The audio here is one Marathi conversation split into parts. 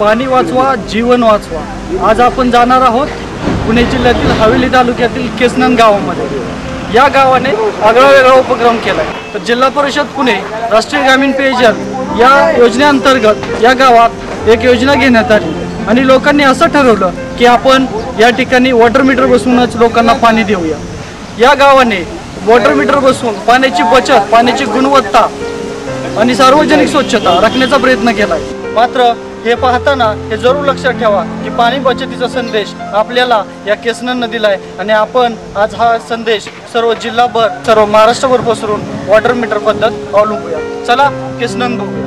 पाणी वाचवा जीवन वाचवा। आज आपण जाणार आहोत पुणे जिल्ह्यातील हवेली तालुक्यातील केसनंद गावामध्ये। या गावाने आगळा वेगळा उपक्रम केला आहे। तर जिल्हा परिषद पुणे राष्ट्रीय ग्रामीण पेयजल या योजनेअंतर्गत या गावात एक योजना घेण्यात आली आणि लोकांनी असं ठरवलं की आपण या ठिकाणी वॉटर मीटर बसवूनच लोकांना पाणी देऊया। या गावाने वॉटर मीटर बसवून पाण्याची बचत, पाण्याची गुणवत्ता आणि सार्वजनिक स्वच्छता राखण्याचा प्रयत्न केला आहे। मात्र हे पाहताना हे जरूर लक्षात ठेवा की पाणी बचतीचा संदेश आपल्याला या केसनंद नदीला आहे आणि आपण आज हा संदेश सर्व जिल्हाभर, सर्व महाराष्ट्रभर पसरून वॉटर मीटर पद्धत अवलंबूया। चला केसनंद बघूया।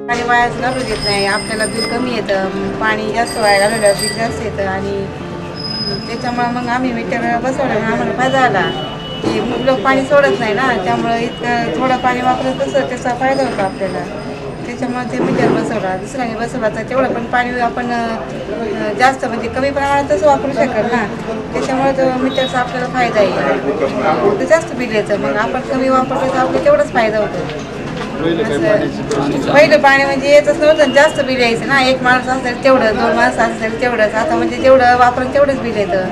पाणी वाया घालू देत नाही। आपल्याला बिल कमी येतं, पाणी जास्त वाया घालवल्यावर बिल जास्त येतं आणि त्याच्यामुळे मग आम्ही मीटर बसवलं। आम्हाला फायदा आला की लोक पाणी सोडत नाही ना, त्यामुळं इतकं थोडं पाणी वापरत तसं त्याचा फायदा होतो आपल्याला। त्याच्यामुळे ते मीटर बसवला। दुसऱ्याने बसवला तर तेवढं पण पाणी आपण जास्त म्हणजे कमी प्रमाणात तसं वापरू शकत ना, त्याच्यामुळे तो मीटरचा आपल्याला फायदा आहे। तर जास्त बिल येतं, मग आपण कमी वापरतो तर आपल्याला तेवढाच फायदा होतो। पहिलं पाणी म्हणजे येतच नव्हतं, जास्त बिल यायचं ना। एक माणूस असेल तेवढं, दोन माणसं असेल तेवढंच। आता म्हणजे जेवढं वापरून तेवढंच बिल येतं,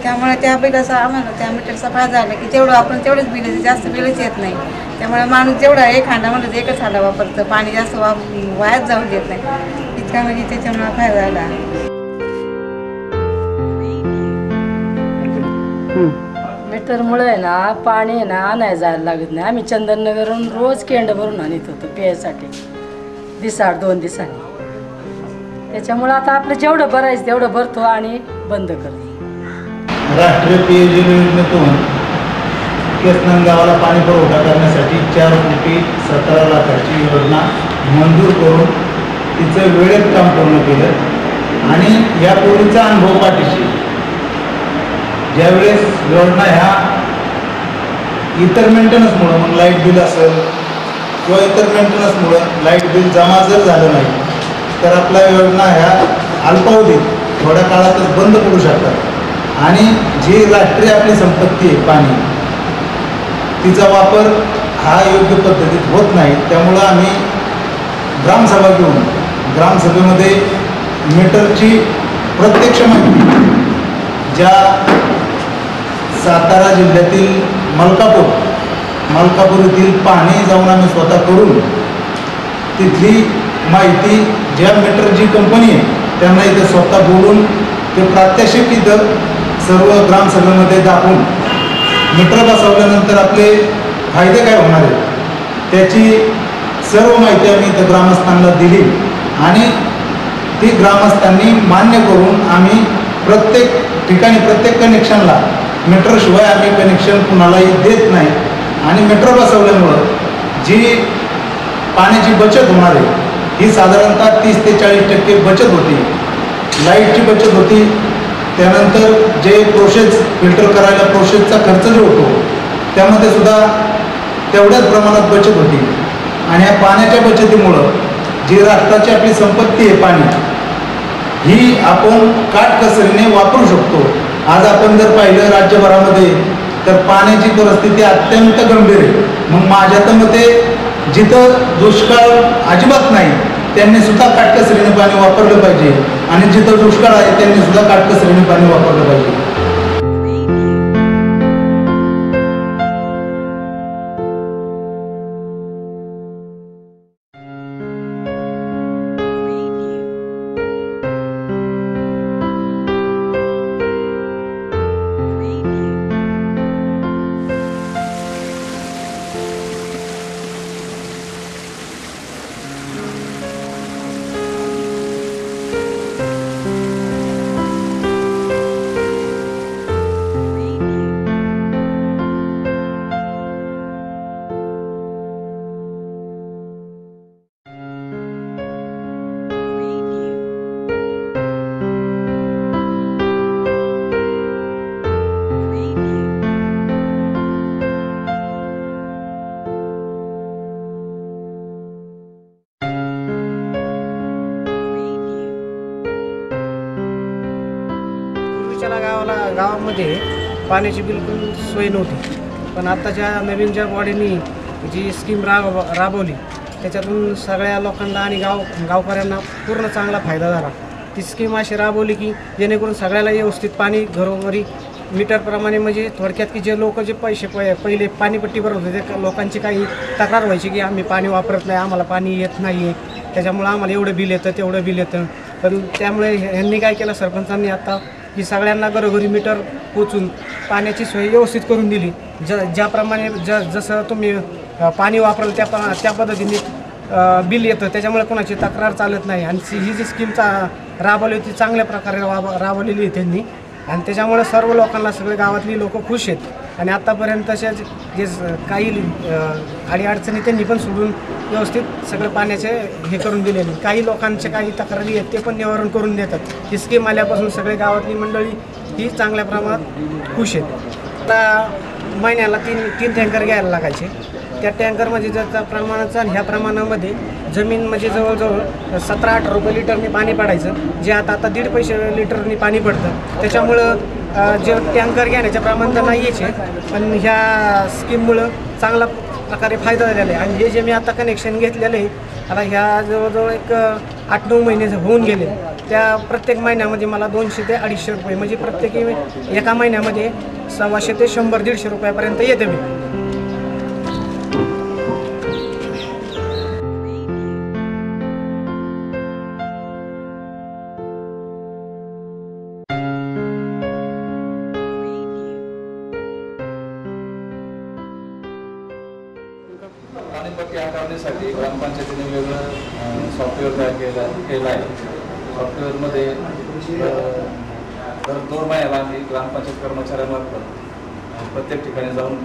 त्यामुळे त्या बिलाचा आम्हाला त्या मीटरचा फायदा झाला की तेवढं आपण तेवढंच बिल येतं, जास्त बिलच येत नाही। त्यामुळे माणूस जेवढा एक हांडा म्हणलं तर एकच हांडा वापरतं, पाणी जास्त वायाच जाऊन देत नाही। इतका म्हणजे त्याच्यामुळे फायदा झाला। मीटरमुळे ना पाणी आहे ना आणायला जायला लागत नाही। आम्ही चंदननगरहून रोज केंड भरून आणत होतो प्यायसाठी, दिसाड 2 दिवसांनी। त्याच्यामुळे आता आपलं जेवढं भरायचं तेवढं भरतो आणि बंद करतो। राष्ट्रीय पेयजल योजनेतून केसनंद गावाला पाणी पुरवठा करण्यासाठी 4,17 लाखाची योजना मंजूर करून तिचं वेळेत काम पूर्ण केलं आणि यापूर्वीचा अनुभव पाठीशी ज्यावेळेस योजना ह्या इतर मेंटेनन्समुळं, मग लाईट बिल असेल किंवा इतर मेंटेनन्समुळं लाईट बिल जमा जर झालं नाही तर आपल्या योजना ह्या अल्पावधीत थोड्या काळातच बंद पडू शकतात आणि जी राष्ट्रीय आपली संपत्ती आहे पाणी, तिचा वापर हा योग्य पद्धतीत होत नाही। त्यामुळं आम्ही ग्रामसभा घेऊन ग्रामसभेमध्ये मीटरची प्रत्यक्ष माहिती ज्या सातारा जिल्ह्यातील मलकापूर येथील पाणी जाऊन आम्ही स्वतः करून तिथली माहिती ज्या मीटरची कंपनी आहे त्यांना इथं स्वतः बोलून ते प्रात्यक्षिक इथं सर्व ग्रामसभेमध्ये दाखवून मीटर बसवल्यानंतर आपले फायदे काय होणार आहेत त्याची सर्व माहिती आम्ही इथं ग्रामस्थांना दिली आणि ती ग्रामस्थांनी मान्य करून आम्ही प्रत्येक ठिकाणी प्रत्येक कनेक्शनला मीटरशिवाय आम्ही कनेक्शन कुणालाही देत नाही आणि मीटर बसवल्यामुळं जी पाण्याची बचत होणार आहे ही साधारणतः 30 ते 40% बचत होती। लाईटची बचत होती, त्यानंतर जे प्रोसेस फिल्टर करायला प्रोसेसचा खर्च जो होतो त्यामध्ये सुद्धा तेवढ्याच प्रमाणात बचत होती आणि या पाण्याच्या बचतीमुळं जी राष्ट्राची आपली संपत्ती आहे पाणी, ही आपण काटकसरीने वापरू शकतो. आज आपण जर पाहिलं राज्यभरामध्ये तर पाण्याची परिस्थिती अत्यंत गंभीर आहे. मग माझ्या तर मते जिथं दुष्काळ अजिबात नाही त्यांनी सुद्धा काटकसरीने पाणी वापरलं पाहिजे आणि जिथं दुष्काळ आहे त्यांनी सुद्धा काटकसरीने पाणी वापरलं पाहिजे. गावामध्ये पाण्याची बिलकुल सोय नव्हती, पण आत्ताच्या नवीन ज्या बॉडीनी जी स्कीम राबवली त्याच्यातून सगळ्या लोकांना आणि गावकऱ्यांना पूर्ण चांगला फायदा झाला. ती स्कीम अशी राबवली की जेणेकरून सगळ्याला व्यवस्थित पाणी घरोघरी मीटरप्रमाणे, म्हणजे थोडक्यात की जे लोक जे पहिले पाणीपट्टी भरत होते ते लोकांची काही तक्रार व्हायची की आम्ही पाणी वापरत नाही, आम्हाला पाणी येत नाही आहे, त्याच्यामुळं आम्हाला एवढं बिल येतं तेवढं बिल येतं. पण त्यामुळे ह्यांनी काय केलं, सरपंचांनी आता की सगळ्यांना घरोघरी मीटर पोचून पाण्याची सोय व्यवस्थित करून दिली. ज्याप्रमाणे जसं तुम्ही पाणी वापराल त्या पद्धतीने बिल येतं, त्याच्यामुळे कोणाची तक्रार चालत नाही. आणि ही जी स्कीम राबवली होती चांगल्या प्रकारे राबवलेली आहे त्यांनी, आणि त्याच्यामुळे सर्व लोकांना, सगळे गावातली लोक खुश आहेत. आणि आत्तापर्यंतच्या जे काही अडीअडचणी त्यांनी पण सोडून व्यवस्थित सगळं पाण्याचे हे करून दिलेले. काही लोकांचे काही तक्रारी आहेत ते पण निवारण करून देतात. ही स्कीम आल्यापासून सगळे गावातली मंडळी ही चांगल्या प्रमाणात खुश आहेत. आता महिन्याला तीन टँकर घ्यायला लागायचे. त्या टँकरमध्ये ज्या प्रमाणाचा ह्या प्रमाणामध्ये जमीन म्हणजे जवळजवळ 17-18 रुपये लिटरनी पाणी पडायचं, जे आता 1.5 पैसे लिटरनी पाणी पडतं. त्याच्यामुळं जे टँकर घेण्याच्या प्रमाण तर नाहीच आहे, पण ह्या स्कीममुळं चांगला प्रकारे फायदा झालेला आहे. आणि हे जे मी आता कनेक्शन घेतलेलं आहे, आता ह्या जवळजवळ एक 8-9 महिने होऊन गेले. त्या प्रत्येक महिन्यामध्ये मला 200 ते 250 रुपये, म्हणजे प्रत्येकी एका महिन्यामध्ये 100 ते 100-150 रुपयापर्यंत येते मी. पाणीपट्टी हाताळण्यासाठी ग्रामपंचायतीने वेगळं सॉफ्टवेअर तयार केलं आहे. सॉफ्टवेअरमध्ये दर 2 महिन्याला आम्ही ग्रामपंचायत कर्मचाऱ्यांमार्फत प्रत्येक ठिकाणी जाऊन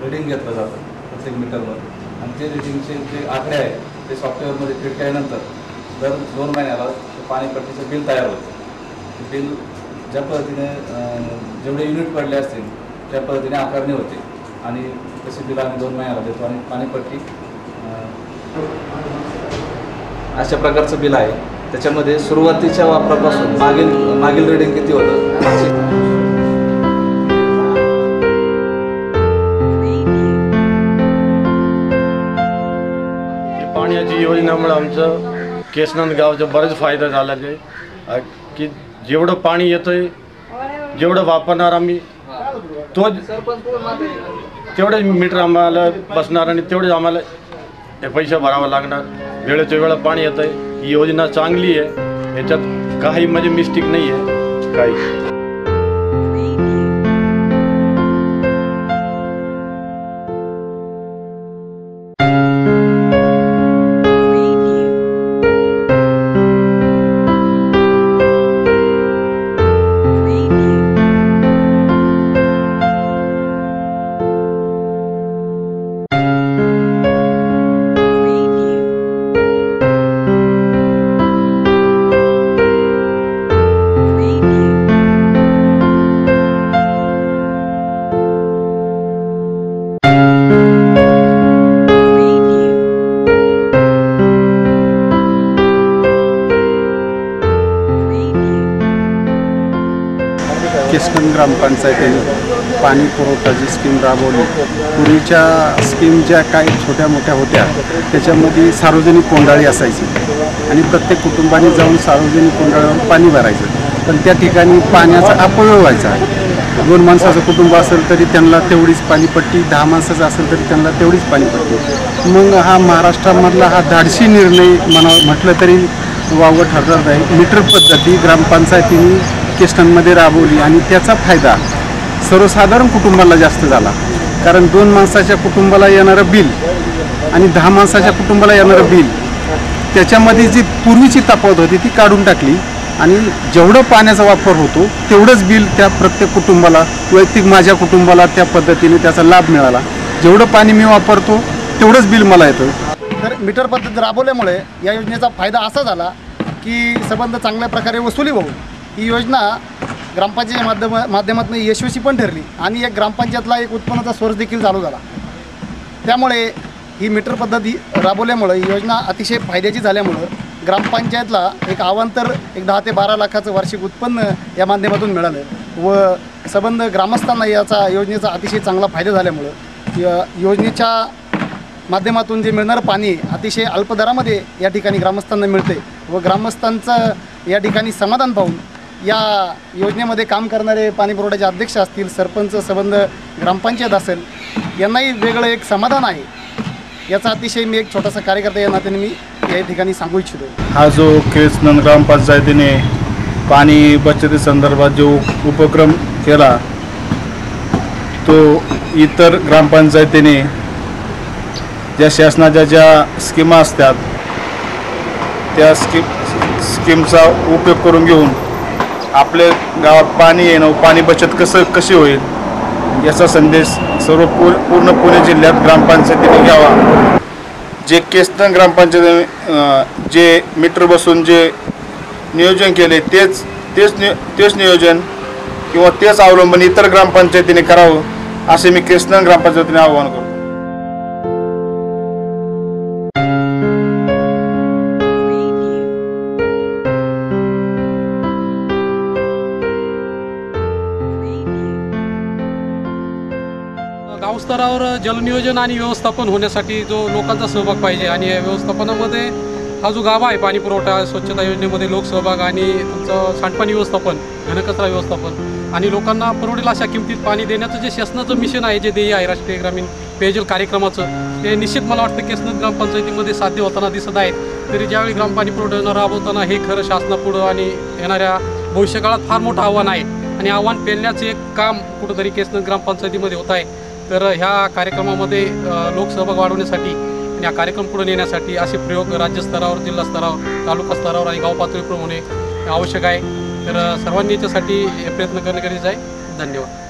रिडिंग घेतलं जातं प्रत्येक मीटरवर, आणि ते रिडिंगचे जे आकडे आहेत ते सॉफ्टवेअरमध्ये फिट केल्यानंतर दर 2 महिन्याला पाणीपट्टीचं बिल तयार होतं. बिल ज्या पद्धतीने जेवढे युनिट पडले असतील त्या पद्धतीने आकारणी होते, आणि तसे बिल आम्ही 2 महिन्याला देतो. आणि पाणीपट्टी अशा प्रकारचं बिल आहे. त्याच्यामध्ये सुरुवातीच्या वापरापासून मागील रिडिंग किती होतं, पाण्याची योजनेमुळे आमचं केसनंद गावचा बरेच फायदा झाला आहे की जेवढं पाणी येतंय, जेवढं वापरणार आम्ही तेवढे मीटर आम्हाला बसणार आणि तेवढेच आम्हाला हे पैसे भरावा लागणार. वेळेच्या वेळा पाणी येतं आहे. ही योजना चांगली आहे, याच्यात काही म्हणजे मिस्टेक नाही आहे काही. केसनंद ग्रामपंचायतीने पाणी पुरवठाची स्कीम राबवली. पूर्वीच्या स्कीम ज्या काही छोट्या मोठ्या होत्या त्याच्यामध्ये सार्वजनिक कोंडाळी असायची आणि प्रत्येक कुटुंबाने जाऊन सार्वजनिक कोंडाळीवर पाणी भरायचं. पण त्या ठिकाणी पाण्याचा अपव्यय व्हायचा. 2 माणसाचं कुटुंब असेल तरी त्यांना तेवढीच पाणीपट्टी, 10 माणसाचं असेल तरी त्यांना तेवढीच पाणीपट्टी. मग हा महाराष्ट्रामधला हा धाडसी निर्णय म्हटलं तरी वावगं ठरणार नाही. मीटर पद्धती ग्रामपंचायतीने केसनंदमध्ये राबवली आणि त्याचा फायदा सर्वसाधारण कुटुंबाला जास्त झाला. कारण 2 माणसाच्या कुटुंबाला येणारं बिल आणि 10 माणसाच्या कुटुंबाला येणारं बिल त्याच्यामध्ये जी पूर्वीची तफावत होती ती काढून टाकली आणि जेवढं पाण्याचा वापर होतो तेवढंच बिल त्या प्रत्येक कुटुंबाला, वैयक्तिक माझ्या कुटुंबाला त्या पद्धतीने त्याचा लाभ मिळाला. जेवढं पाणी मी वापरतो तेवढंच बिल मला येतं. तर मीटर पद्धत राबवल्यामुळे या योजनेचा फायदा असा झाला की संबंध चांगल्या प्रकारे वसुली होऊन ही योजना ग्रामपंचायत माध्यमातून यशस्वी पण ठरली आणि एक ग्रामपंचायतला एक उत्पन्नाचा सोर्स देखील चालू झाला. त्यामुळे ही मीटर पद्धती राबवल्यामुळे ही योजना अतिशय फायद्याची झाल्यामुळं ग्रामपंचायतला एक अवांतर 10 ते 12 लाखाचं वार्षिक उत्पन्न या माध्यमातून मिळालं व संबंध ग्रामस्थांना याचा योजनेचा अतिशय चांगला फायदा झाल्यामुळं योजनेच्या माध्यमातून जे मिळणारं पाणी अतिशय अल्प दरामध्ये या ठिकाणी ग्रामस्थांना मिळते व ग्रामस्थांचं या ठिकाणी समाधान पाहून या योजनेमध्ये काम करणारे पाणी पुरवठ्याचे अध्यक्ष असतील, सरपंच, संबंध ग्रामपंचायत असेल, यांनाही वेगळं एक समाधान आहे. याचा अतिशय मी एक छोटासा कार्यकर्ता या नात्याने मी या ठिकाणी सांगू इच्छितो. हा जो केसनंद ग्रामपंचायतीने पाणी बचती संदर्भात जो उपक्रम केला तो इतर ग्रामपंचायतीने ज्या शासनाच्या ज्या स्कीमा असतात त्या स्कीमचा उपयोग करून घेऊन आपल्या गावात पाणी येणं, पाणी बचत कशी होईल याचा संदेश पूर्ण पुणे जिल्ह्यात ग्रामपंचायतीने घ्यावा. जे केसनंद ग्रामपंचायतीने जे मीटर बसून जे नियोजन केले तेच नियोजन किंवा तेच अवलंबन इतर ग्रामपंचायतीने करावं असे मी केसनंद ग्रामपंचायतीने आवाहन करतो. गाव स्तरावर जलनियोजन आणि व्यवस्थापन होण्यासाठी जो लोकांचा सहभाग पाहिजे आणि या व्यवस्थापनामध्ये हा जो गाभा आहे पाणी पुरवठा स्वच्छता योजनेमध्ये लोकसहभाग आणि तुमचं सांडपाणी व्यवस्थापन, घनकचरा व्यवस्थापन आणि लोकांना परवडेल अशा किमतीत पाणी देण्याचं जे शासनाचं मिशन आहे, जे ध्येय आहे राष्ट्रीय ग्रामीण पेयजल कार्यक्रमाचं, ते निश्चित मला वाटतं केसनंद ग्रामपंचायतीमध्ये साध्य होताना दिसत आहेत. तरी ज्यावेळी ग्रामपाणी पुरवठा राबवताना हे खरं शासनापुढं आणि येणाऱ्या भविष्यकाळात फार मोठं आव्हान आहे आणि आव्हान पेलण्याचं एक काम कुठंतरी केसनंद ग्रामपंचायतीमध्ये होत आहे. तर ह्या कार्यक्रमामध्ये लोकसहभाग वाढवण्यासाठी आणि हा कार्यक्रम पुढे नेण्यासाठी असे प्रयोग राज्यस्तरावर, जिल्हा स्तरावर, तालुका स्तरावर आणि गाव पातळीवर होणे आवश्यक आहे. तर सर्वांनी याच्यासाठी प्रयत्न करणे गरजेचं आहे. धन्यवाद.